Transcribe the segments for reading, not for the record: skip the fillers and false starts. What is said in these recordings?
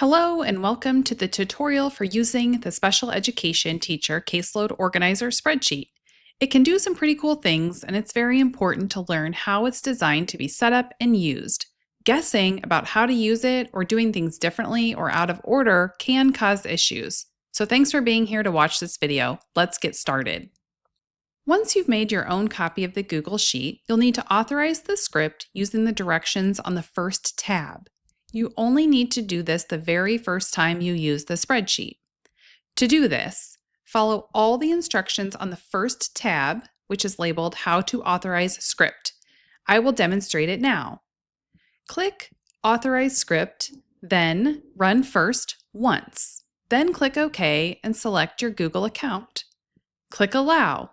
Hello and welcome to the tutorial for using the Special Education Teacher Caseload Organizer spreadsheet. It can do some pretty cool things, and it's very important to learn how it's designed to be set up and used. Guessing about how to use it or doing things differently or out of order can cause issues. So thanks for being here to watch this video. Let's get started. Once you've made your own copy of the Google Sheet, you'll need to authorize the script using the directions on the first tab. You only need to do this the very first time you use the spreadsheet. To do this, follow all the instructions on the first tab, which is labeled How to Authorize Script. I will demonstrate it now. Click Authorize Script, then Run First once. Then click OK and select your Google account. Click Allow.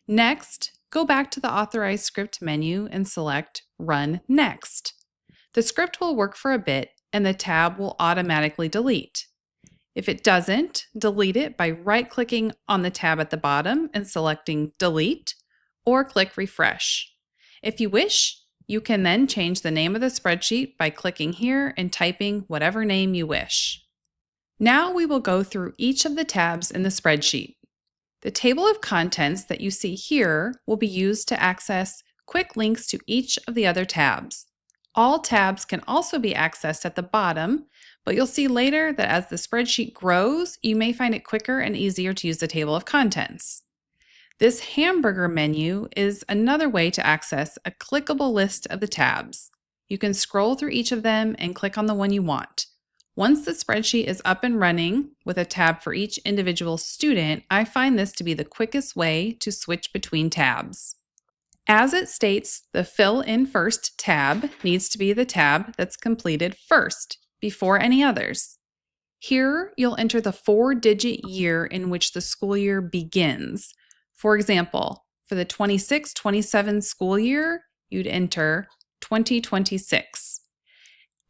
Next, go back to the Authorize Script menu and select Run Next. The script will work for a bit and the tab will automatically delete. If it doesn't, delete it by right-clicking on the tab at the bottom and selecting Delete, or click Refresh. If you wish, you can then change the name of the spreadsheet by clicking here and typing whatever name you wish. Now we will go through each of the tabs in the spreadsheet. The table of contents that you see here will be used to access quick links to each of the other tabs. All tabs can also be accessed at the bottom, but you'll see later that as the spreadsheet grows, you may find it quicker and easier to use the table of contents. This hamburger menu is another way to access a clickable list of the tabs. You can scroll through each of them and click on the one you want. Once the spreadsheet is up and running with a tab for each individual student, I find this to be the quickest way to switch between tabs. As it states, the Fill in First tab needs to be the tab that's completed first, before any others. Here, you'll enter the 4-digit year in which the school year begins. For example, for the 26-27 school year, you'd enter 2026.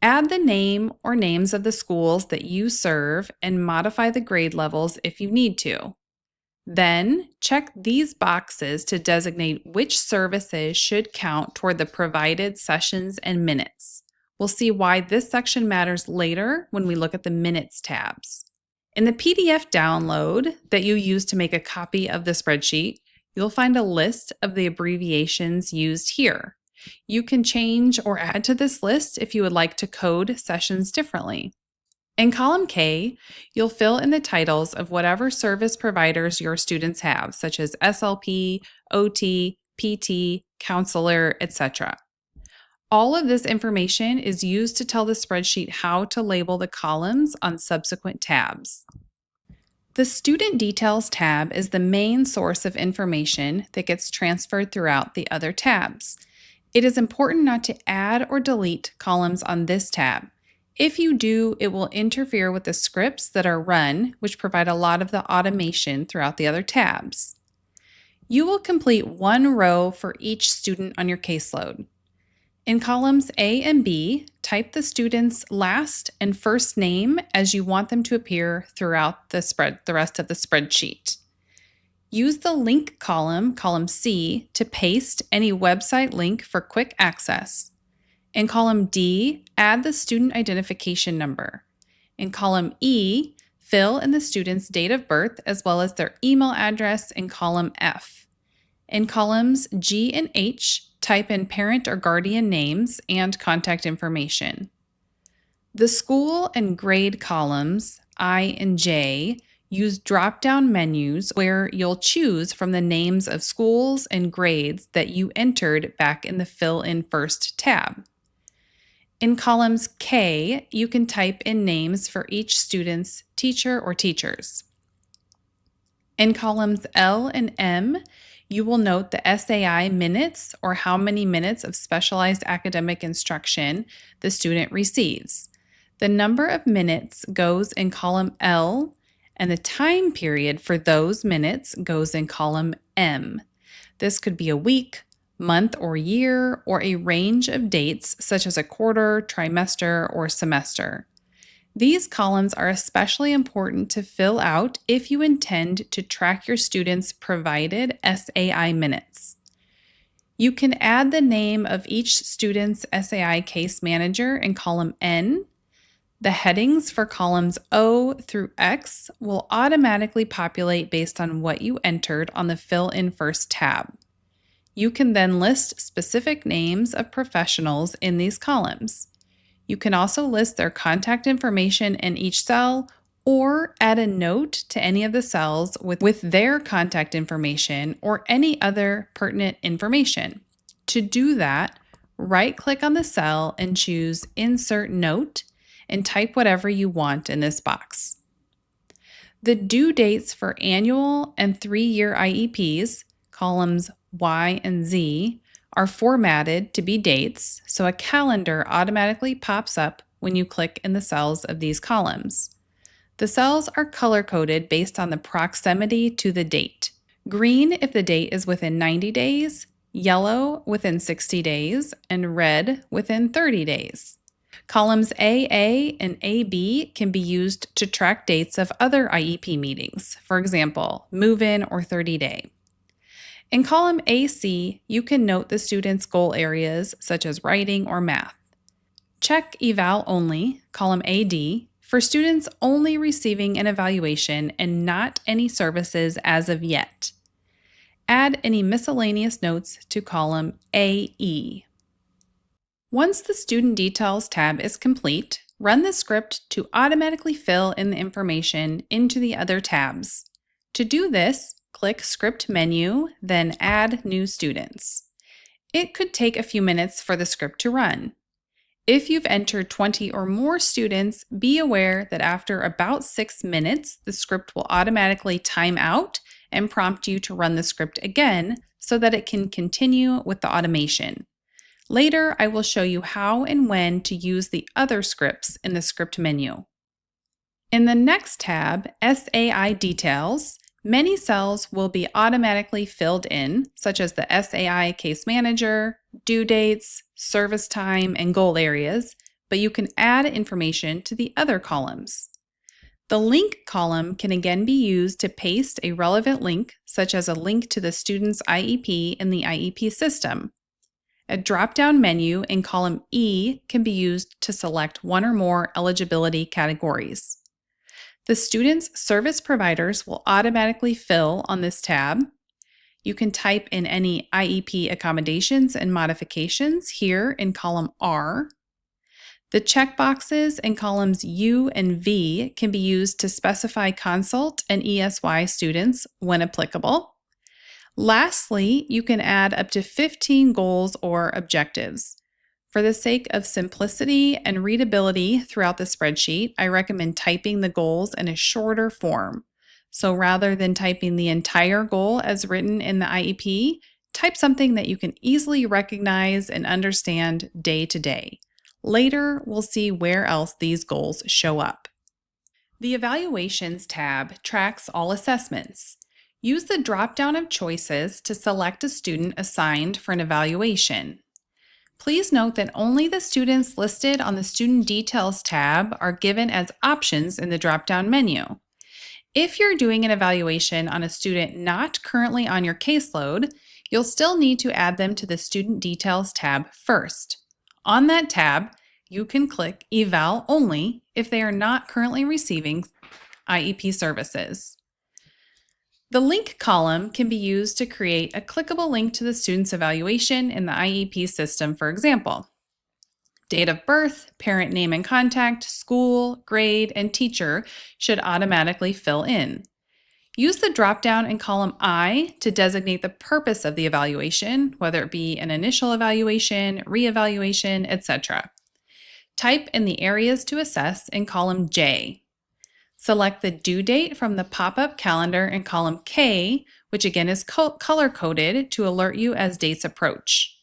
Add the name or names of the schools that you serve and modify the grade levels if you need to. Then, check these boxes to designate which services should count toward the provided sessions and minutes. We'll see why this section matters later when we look at the Minutes tabs. In the PDF download that you use to make a copy of the spreadsheet, you'll find a list of the abbreviations used here. You can change or add to this list if you would like to code sessions differently. In column K, you'll fill in the titles of whatever service providers your students have, such as SLP, OT, PT, counselor, etc. All of this information is used to tell the spreadsheet how to label the columns on subsequent tabs. The Student Details tab is the main source of information that gets transferred throughout the other tabs. It is important not to add or delete columns on this tab. If you do, it will interfere with the scripts that are run, which provide a lot of the automation throughout the other tabs. You will complete one row for each student on your caseload. In columns A and B, type the student's last and first name as you want them to appear throughout the rest of the spreadsheet. Use the link column, column C, to paste any website link for quick access. In column D, add the student identification number. In column E, fill in the student's date of birth as well as their email address in column F. In columns G and H, type in parent or guardian names and contact information. The school and grade columns, I and J, use drop-down menus where you'll choose from the names of schools and grades that you entered back in the Fill in First tab. In columns K, you can type in names for each student's teacher or teachers. In columns L and M, you will note the SAI minutes or how many minutes of specialized academic instruction the student receives. The number of minutes goes in column L, and the time period for those minutes goes in column M. This could be a week, month or year, or a range of dates such as a quarter, trimester, or semester. These columns are especially important to fill out if you intend to track your students' provided SAI minutes. You can add the name of each student's SAI case manager in column N. The headings for columns O through X will automatically populate based on what you entered on the Fill in First tab. You can then list specific names of professionals in these columns. You can also list their contact information in each cell or add a note to any of the cells with their contact information or any other pertinent information. To do that, right-click on the cell and choose Insert Note and type whatever you want in this box. The due dates for annual and 3-year IEPs, columns Y and Z, are formatted to be dates, so a calendar automatically pops up when you click in the cells of these columns. The cells are color-coded based on the proximity to the date. Green if the date is within 90 days, yellow within 60 days, and red within 30 days. Columns AA and AB can be used to track dates of other IEP meetings, for example, move-in or 30-day. In column AC, you can note the student's goal areas such as writing or math. Check Eval only, column AD, for students only receiving an evaluation and not any services as of yet. Add any miscellaneous notes to column AE. Once the Student Details tab is complete, run the script to automatically fill in the information into the other tabs. To do this, click Script menu, then Add New Students. It could take a few minutes for the script to run. If you've entered 20 or more students, be aware that after about 6 minutes, the script will automatically time out and prompt you to run the script again so that it can continue with the automation. Later, I will show you how and when to use the other scripts in the script menu. In the next tab, SAI Details, many cells will be automatically filled in, such as the SAI Case Manager, due dates, service time, and goal areas, but you can add information to the other columns. The link column can again be used to paste a relevant link, such as a link to the student's IEP in the IEP system. A drop-down menu in column E can be used to select one or more eligibility categories. The student's service providers will automatically fill on this tab. You can type in any IEP accommodations and modifications here in column R. The checkboxes in columns U and V can be used to specify consult and ESY students when applicable. Lastly, you can add up to 15 goals or objectives. For the sake of simplicity and readability throughout the spreadsheet, I recommend typing the goals in a shorter form. So rather than typing the entire goal as written in the IEP, type something that you can easily recognize and understand day to day. Later, we'll see where else these goals show up. The Evaluations tab tracks all assessments. Use the drop-down of choices to select a student assigned for an evaluation. Please note that only the students listed on the Student Details tab are given as options in the drop-down menu. If you're doing an evaluation on a student not currently on your caseload, you'll still need to add them to the Student Details tab first. On that tab, you can click Eval only if they are not currently receiving IEP services. The link column can be used to create a clickable link to the student's evaluation in the IEP system, for example. Date of birth, parent name and contact, school, grade, and teacher should automatically fill in. Use the drop-down in column I to designate the purpose of the evaluation, whether it be an initial evaluation, re-evaluation, etc. Type in the areas to assess in column J. Select the due date from the pop-up calendar in column K, which again is color-coded to alert you as dates approach.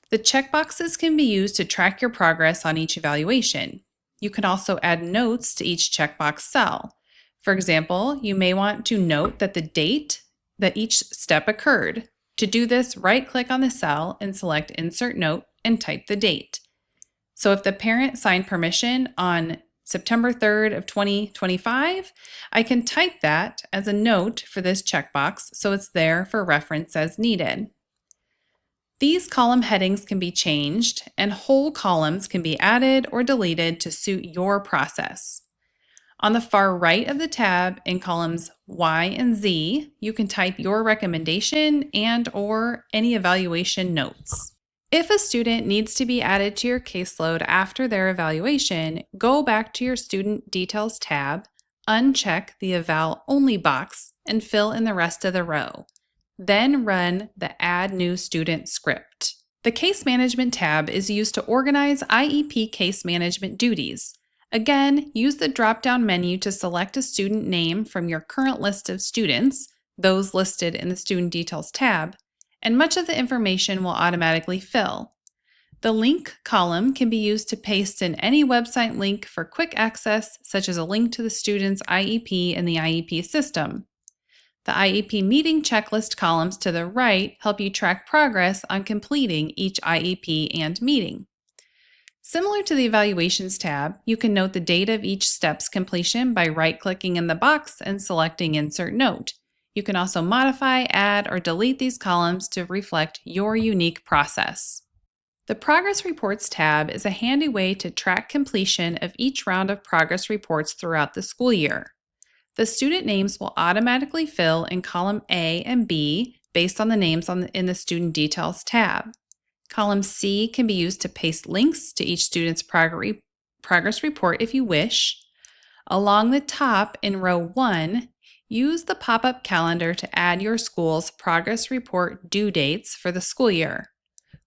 The checkboxes can be used to track your progress on each evaluation. You can also add notes to each checkbox cell. For example, you may want to note that the date that each step occurred. To do this, right-click on the cell and select Insert Note and type the date. So if the parent signed permission on September 3rd of 2025, I can type that as a note for this checkbox so it's there for reference as needed. These column headings can be changed, and whole columns can be added or deleted to suit your process. On the far right of the tab in columns Y and Z, you can type your recommendation and/or any evaluation notes. If a student needs to be added to your caseload after their evaluation, go back to your Student Details tab, uncheck the Eval Only box, and fill in the rest of the row. Then run the Add New Student script. The Case Management tab is used to organize IEP case management duties. Again, use the drop-down menu to select a student name from your current list of students, those listed in the Student Details tab, and much of the information will automatically fill. The link column can be used to paste in any website link for quick access, such as a link to the student's IEP in the IEP system. The IEP meeting checklist columns to the right help you track progress on completing each IEP and meeting. Similar to the Evaluations tab, you can note the date of each step's completion by right-clicking in the box and selecting Insert Note. You can also modify, add, or delete these columns to reflect your unique process. The Progress Reports tab is a handy way to track completion of each round of progress reports throughout the school year. The student names will automatically fill in column A and B based on the names in the Student Details tab. Column C can be used to paste links to each student's progress report if you wish. Along the top in row 1, use the pop-up calendar to add your school's progress report due dates for the school year.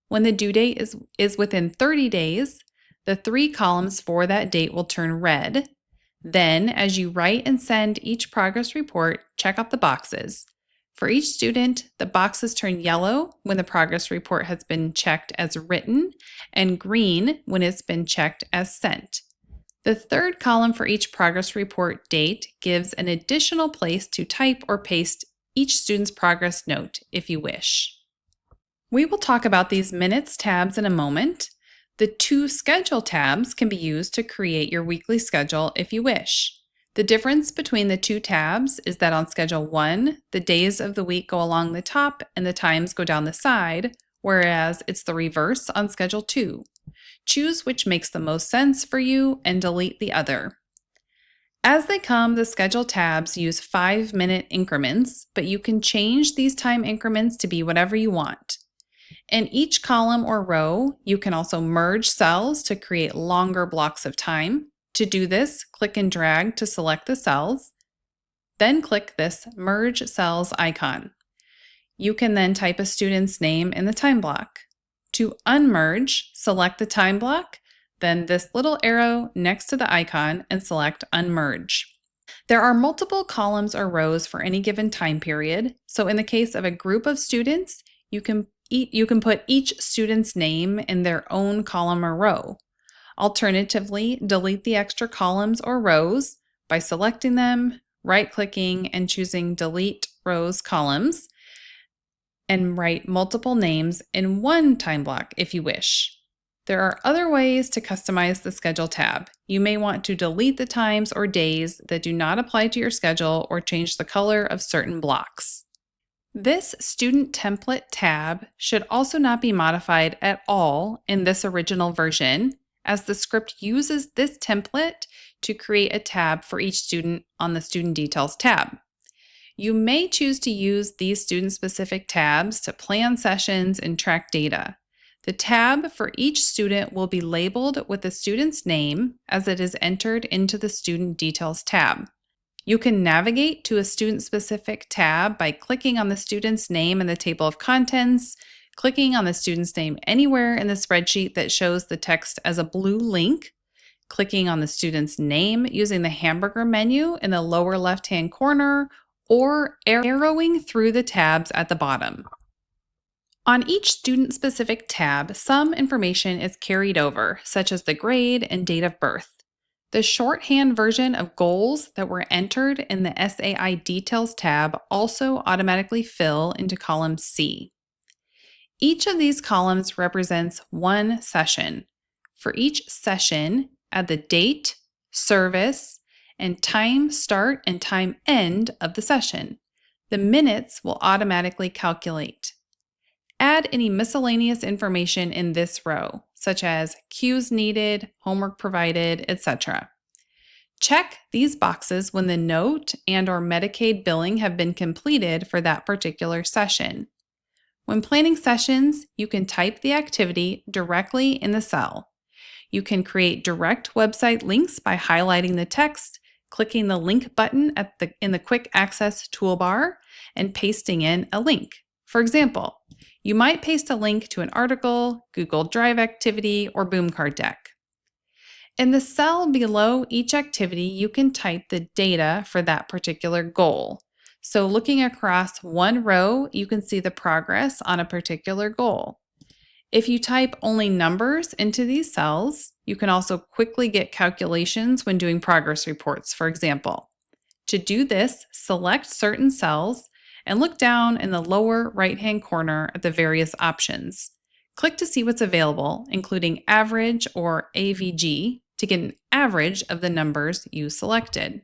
When the due date is within 30 days, the 3 columns for that date will turn red. Then, as you write and send each progress report, check off the boxes. For each student, the boxes turn yellow when the progress report has been checked as written and green when it's been checked as sent. The third column for each progress report date gives an additional place to type or paste each student's progress note if you wish. We will talk about these minutes tabs in a moment. The 2 schedule tabs can be used to create your weekly schedule if you wish. The difference between the 2 tabs is that on Schedule 1, the days of the week go along the top and the times go down the side, whereas it's the reverse on Schedule 2. Choose which makes the most sense for you and delete the other. As they come, the Schedule tabs use 5-minute increments, but you can change these time increments to be whatever you want. In each column or row, you can also merge cells to create longer blocks of time. To do this, click and drag to select the cells, then click this Merge Cells icon. You can then type a student's name in the time block. To unmerge, select the time block, then this little arrow next to the icon and select Unmerge. There are multiple columns or rows for any given time period, so in the case of a group of students, you can put each student's name in their own column or row. Alternatively, delete the extra columns or rows by selecting them, right-clicking, and choosing Delete Rows Columns, and write multiple names in one time block if you wish. There are other ways to customize the Schedule tab. You may want to delete the times or days that do not apply to your schedule or change the color of certain blocks. This Student Template tab should also not be modified at all in this original version, as the script uses this template to create a tab for each student on the Student Details tab. You may choose to use these student-specific tabs to plan sessions and track data. The tab for each student will be labeled with the student's name as it is entered into the Student Details tab. You can navigate to a student-specific tab by clicking on the student's name in the table of contents, clicking on the student's name anywhere in the spreadsheet that shows the text as a blue link, clicking on the student's name using the hamburger menu in the lower left-hand corner, or arrowing through the tabs at the bottom. On each student-specific tab, some information is carried over, such as the grade and date of birth. The shorthand version of goals that were entered in the SAI Details tab also automatically fill into column C. Each of these columns represents one session. For each session, add the date, service, and time start and time end of the session. The minutes will automatically calculate. Add any miscellaneous information in this row, such as cues needed, homework provided, etc. Check these boxes when the note and/or Medicaid billing have been completed for that particular session. When planning sessions, you can type the activity directly in the cell. You can create direct website links by highlighting the text, clicking the link button in the quick access toolbar, and pasting in a link. For example, you might paste a link to an article, Google Drive activity, or Boom Card deck. In the cell below each activity, you can type the data for that particular goal. So looking across one row, you can see the progress on a particular goal. If you type only numbers into these cells, you can also quickly get calculations when doing progress reports, for example. To do this, select certain cells and look down in the lower right-hand corner at the various options. Click to see what's available, including average or AVG, to get an average of the numbers you selected.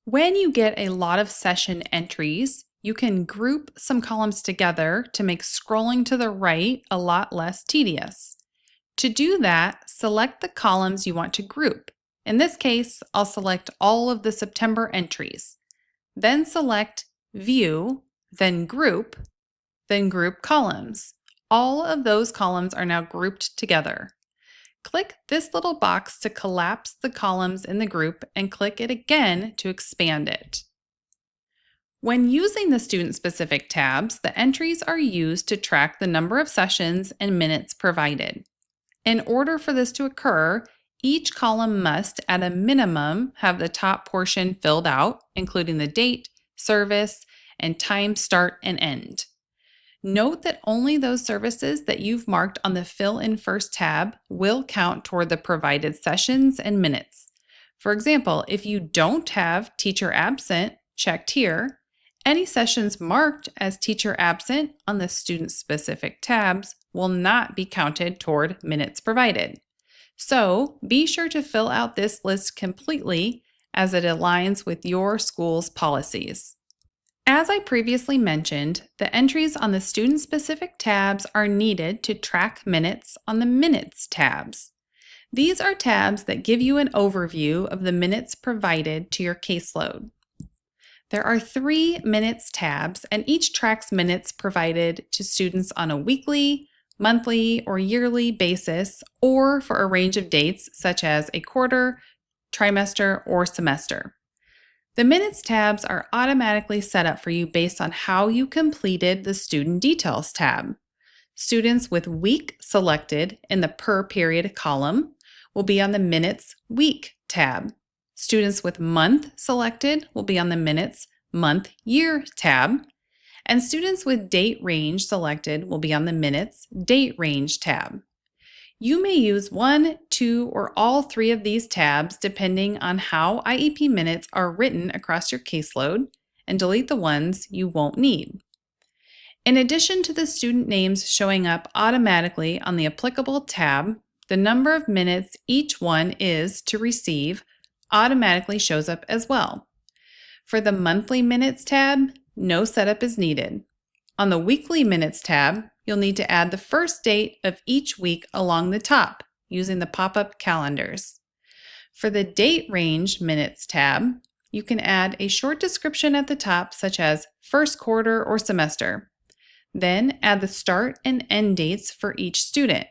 When you get a lot of session entries, you can group some columns together to make scrolling to the right a lot less tedious. To do that, select the columns you want to group. In this case, I'll select all of the September entries. Then select View, then Group Columns. All of those columns are now grouped together. Click this little box to collapse the columns in the group and click it again to expand it. When using the student-specific tabs, the entries are used to track the number of sessions and minutes provided. In order for this to occur, each column must, at a minimum, have the top portion filled out, including the date, service, and time start and end. Note that only those services that you've marked on the Fill in First tab will count toward the provided sessions and minutes. For example, if you don't have Teacher Absent checked here, any sessions marked as Teacher Absent on the student-specific tabs will not be counted toward minutes provided. So be sure to fill out this list completely as it aligns with your school's policies. As I previously mentioned, the entries on the student-specific tabs are needed to track minutes on the Minutes tabs. These are tabs that give you an overview of the minutes provided to your caseload. There are 3 Minutes tabs, and each tracks minutes provided to students on a weekly, monthly, or yearly basis, or for a range of dates such as a quarter, trimester, or semester. The Minutes tabs are automatically set up for you based on how you completed the Student Details tab. Students with week selected in the Per Period column will be on the Minutes Week tab. Students with month selected will be on the Minutes Month Year tab. And students with date range selected will be on the Minutes Date Range tab. You may use 1, 2, or all 3 of these tabs depending on how IEP minutes are written across your caseload, and delete the ones you won't need. In addition to the student names showing up automatically on the applicable tab, the number of minutes each one is to receive automatically shows up as well. For the Monthly Minutes tab, no setup is needed. On the Weekly Minutes tab, you'll need to add the first date of each week along the top using the pop-up calendars. For the Date Range Minutes tab, you can add a short description at the top such as first quarter or semester. Then add the start and end dates for each student.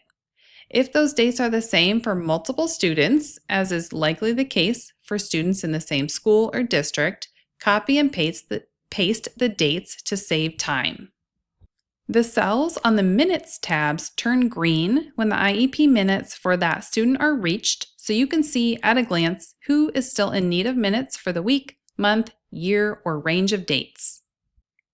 If those dates are the same for multiple students, as is likely the case for students in the same school or district, copy and paste the dates to save time. The cells on the Minutes tabs turn green when the IEP minutes for that student are reached, so you can see at a glance who is still in need of minutes for the week, month, year, or range of dates.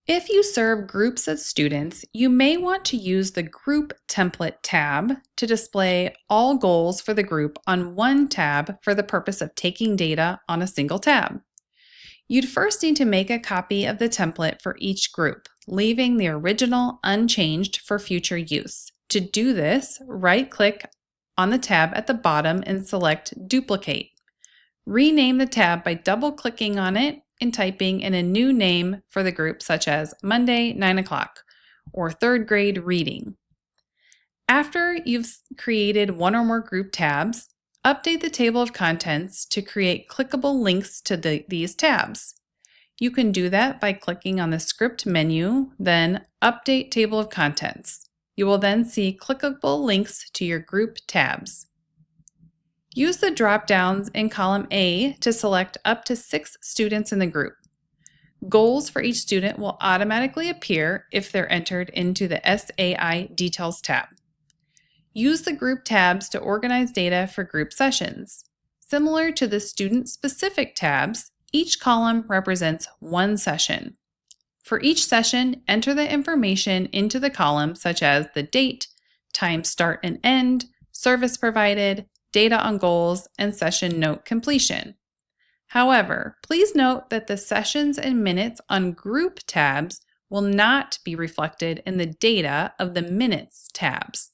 If you serve groups of students, you may want to use the Group Template tab to display all goals for the group on one tab for the purpose of taking data on a single tab. You'd first need to make a copy of the template for each group, leaving the original unchanged for future use. To do this, right-click on the tab at the bottom and select Duplicate. Rename the tab by double-clicking on it and typing in a new name for the group such as Monday, 9 o'clock, or third grade reading. After you've created one or more group tabs, update the table of contents to create clickable links to these tabs. You can do that by clicking on the Script menu, then Update Table of Contents. You will then see clickable links to your group tabs. Use the drop-downs in column A to select up to 6 students in the group. Goals for each student will automatically appear if they're entered into the SAI Details tab. Use the group tabs to organize data for group sessions. Similar to the student-specific tabs, each column represents one session. For each session, enter the information into the column such as the date, time start and end, service provided, data on goals, and session note completion. However, please note that the sessions and minutes on group tabs will not be reflected in the data of the minutes tabs.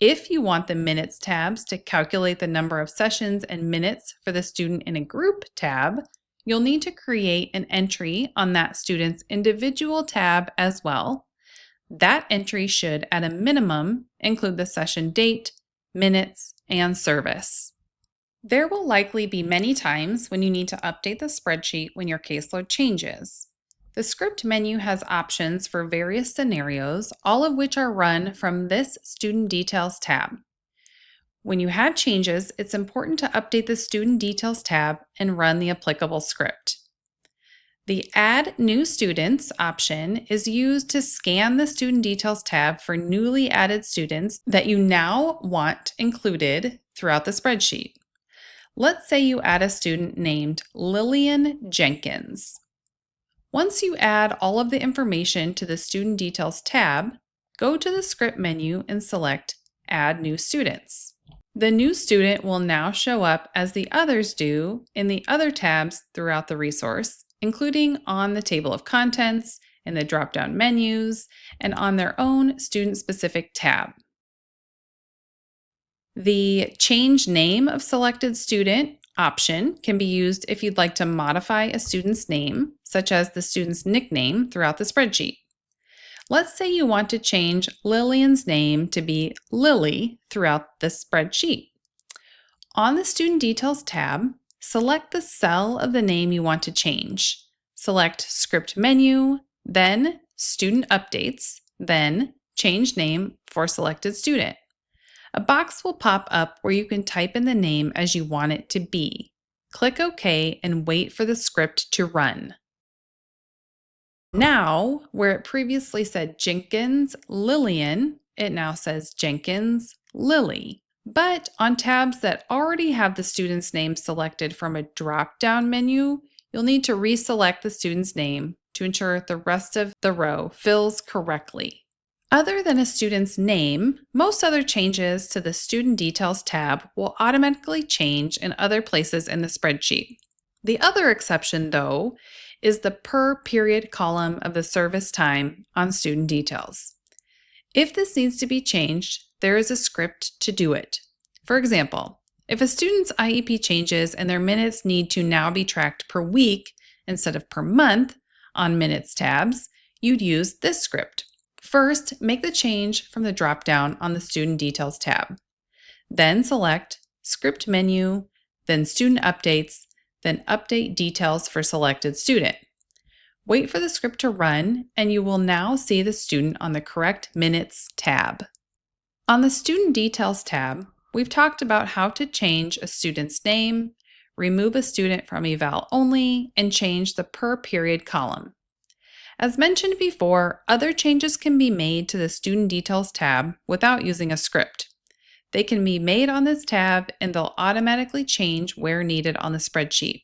If you want the minutes tabs to calculate the number of sessions and minutes for the student in a group tab, you'll need to create an entry on that student's individual tab as well. That entry should, at a minimum, include the session date, minutes, and service. There will likely be many times when you need to update the spreadsheet when your caseload changes. The Script menu has options for various scenarios, all of which are run from this Student Details tab. When you have changes, it's important to update the Student Details tab and run the applicable script. The Add New Students option is used to scan the Student Details tab for newly added students that you now want included throughout the spreadsheet. Let's say you add a student named Lillian Jenkins. Once you add all of the information to the Student Details tab, go to the Script menu and select Add New Students. The new student will now show up as the others do in the other tabs throughout the resource, including on the table of contents, in the drop-down menus, and on their own student-specific tab. The Change Name of Selected Student option can be used if you'd like to modify a student's name, such as the student's nickname, throughout the spreadsheet. Let's say you want to change Lillian's name to be Lily throughout the spreadsheet. On the Student Details tab, select the cell of the name you want to change. Select Script Menu, then Student Updates, then Change Name for Selected Student. A box will pop up where you can type in the name as you want it to be. Click OK and wait for the script to run. Now, where it previously said Jenkins Lillian, it now says Jenkins Lily. But on tabs that already have the student's name selected from a drop-down menu, you'll need to reselect the student's name to ensure the rest of the row fills correctly. Other than a student's name, most other changes to the Student Details tab will automatically change in other places in the spreadsheet. The other exception, though, is the per period column of the service time on Student Details. If this needs to be changed, there is a script to do it. For example, if a student's IEP changes and their minutes need to now be tracked per week instead of per month on Minutes tabs, you'd use this script. First, make the change from the drop-down on the Student Details tab. Then select Script Menu, then Student Updates, then Update Details for Selected Student. Wait for the script to run, and you will now see the student on the correct Minutes tab. On the Student Details tab, we've talked about how to change a student's name, remove a student from Eval only, and change the per period column. As mentioned before, other changes can be made to the Student Details tab without using a script. They can be made on this tab and they'll automatically change where needed on the spreadsheet.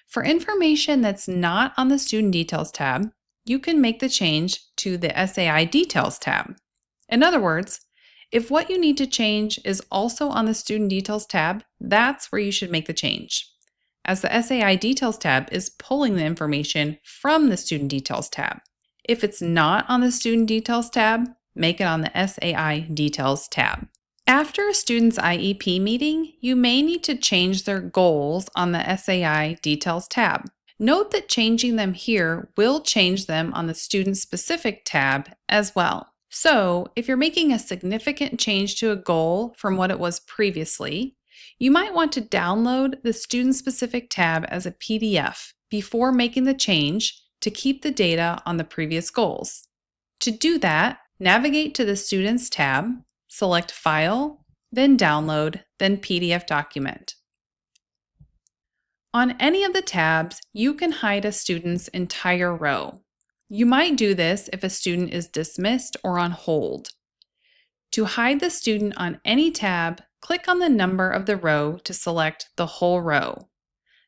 For information that's not on the Student Details tab, you can make the change to the SAI Details tab. In other words, if what you need to change is also on the Student Details tab, that's where you should make the change, as the SAI Details tab is pulling the information from the Student Details tab. If it's not on the Student Details tab, make it on the SAI Details tab. After a student's IEP meeting, you may need to change their goals on the SAI Details tab. Note that changing them here will change them on the Student-Specific tab as well. So, if you're making a significant change to a goal from what it was previously, you might want to download the Student-Specific tab as a PDF before making the change to keep the data on the previous goals. To do that, navigate to the Students tab, select File, then Download, then PDF Document. On any of the tabs, you can hide a student's entire row. You might do this if a student is dismissed or on hold. To hide the student on any tab, click on the number of the row to select the whole row.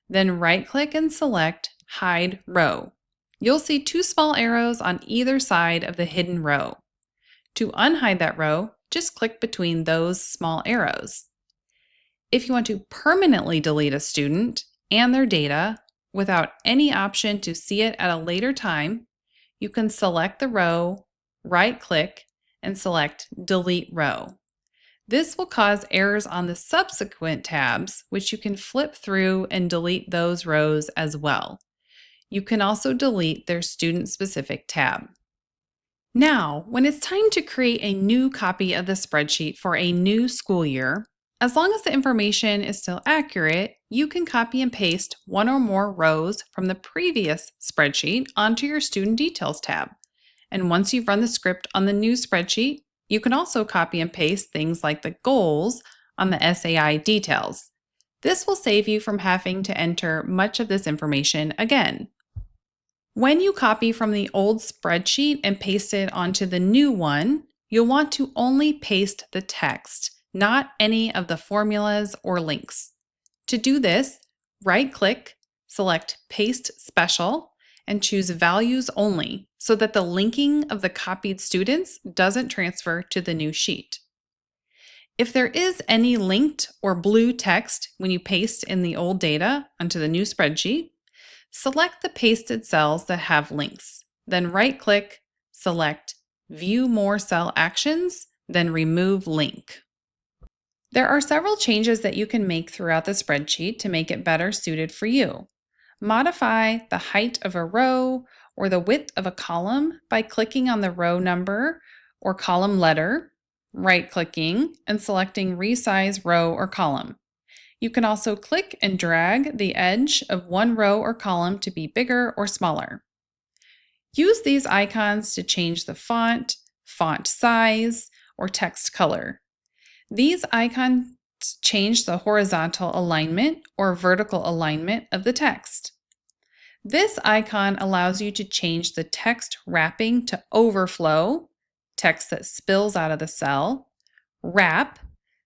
Then right-click and select Hide Row. You'll see two small arrows on either side of the hidden row. To unhide that row, just click between those small arrows. If you want to permanently delete a student and their data without any option to see it at a later time, you can select the row, right-click, and select Delete Row. This will cause errors on the subsequent tabs, which you can flip through and delete those rows as well. You can also delete their student-specific tab. Now, when it's time to create a new copy of the spreadsheet for a new school year, as long as the information is still accurate, you can copy and paste one or more rows from the previous spreadsheet onto your Student Details tab. And once you've run the script on the new spreadsheet, you can also copy and paste things like the goals on the SAI Details. This will save you from having to enter much of this information again. When you copy from the old spreadsheet and paste it onto the new one, you'll want to only paste the text, not any of the formulas or links. To do this, right-click, select Paste Special, and choose Values Only so that the linking of the copied students doesn't transfer to the new sheet. If there is any linked or blue text when you paste in the old data onto the new spreadsheet, select the pasted cells that have links. Then right-click, select View More Cell Actions, then Remove Link. There are several changes that you can make throughout the spreadsheet to make it better suited for you. Modify the height of a row or the width of a column by clicking on the row number or column letter, right-clicking, and selecting Resize Row or Column. You can also click and drag the edge of one row or column to be bigger or smaller. Use these icons to change the font size, or text color. These icons change the horizontal alignment or vertical alignment of the text. This icon allows you to change the text wrapping to overflow, text that spills out of the cell, wrap,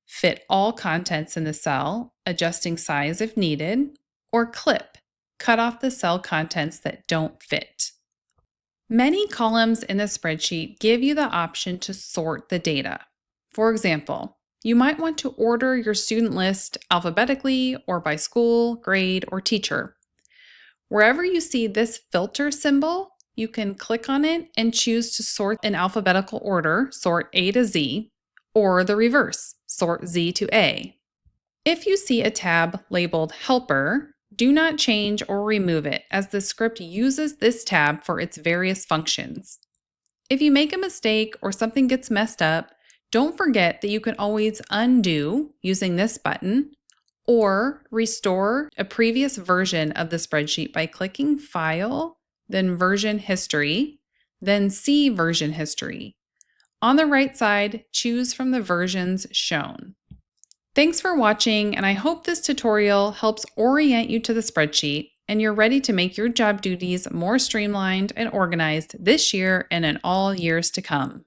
fit all contents in the cell, adjusting size if needed, or clip, cut off the cell contents that don't fit. Many columns in the spreadsheet give you the option to sort the data. For example, you might want to order your student list alphabetically or by school, grade, or teacher. Wherever you see this filter symbol, you can click on it and choose to sort in alphabetical order, sort A to Z, or the reverse, sort Z to A. If you see a tab labeled Helper, do not change or remove it, as the script uses this tab for its various functions. If you make a mistake or something gets messed up, don't forget that you can always undo using this button or restore a previous version of the spreadsheet by clicking File, then Version History, then See Version History. On the right side, choose from the versions shown. Thanks for watching, and I hope this tutorial helps orient you to the spreadsheet and you're ready to make your job duties more streamlined and organized this year and in all years to come.